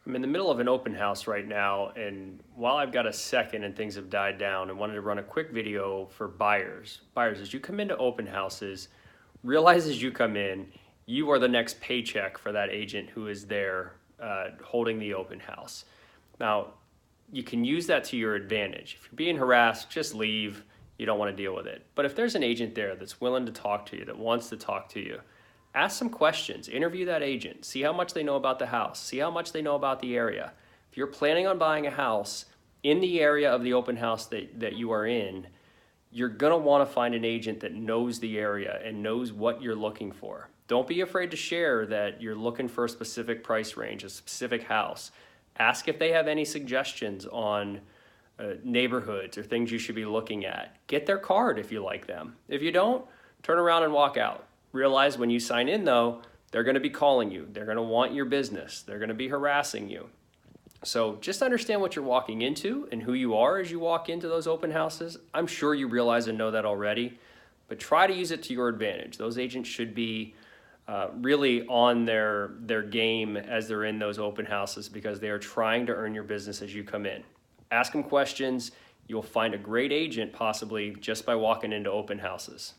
I'm in the middle of an open house right now, and while I've got a second and things have died down, I wanted to run a quick video for buyers. Buyers, as you come into open houses, realize as you come in, you are the next paycheck for that agent who is there holding the open house. Now, you can use that to your advantage. If you're being harassed, just leave. You don't want to deal with it. But if there's an agent there that's willing to talk to you, that wants to talk to you, ask some questions, interview that agent, see how much they know about the house, see how much they know about the area. If you're planning on buying a house in the area of the open house that you are in, you're gonna wanna find an agent that knows the area and knows what you're looking for. Don't be afraid to share that you're looking for a specific price range, a specific house. Ask if they have any suggestions on neighborhoods or things you should be looking at. Get their card if you like them. If you don't, turn around and walk out. Realize when you sign in though, they're gonna be calling you. They're gonna want your business. They're gonna be harassing you. So just understand what you're walking into and who you are as you walk into those open houses. I'm sure you realize and know that already, but try to use it to your advantage. Those agents should be really on their game as they're in those open houses because they are trying to earn your business as you come in. Ask them questions. You'll find a great agent possibly just by walking into open houses.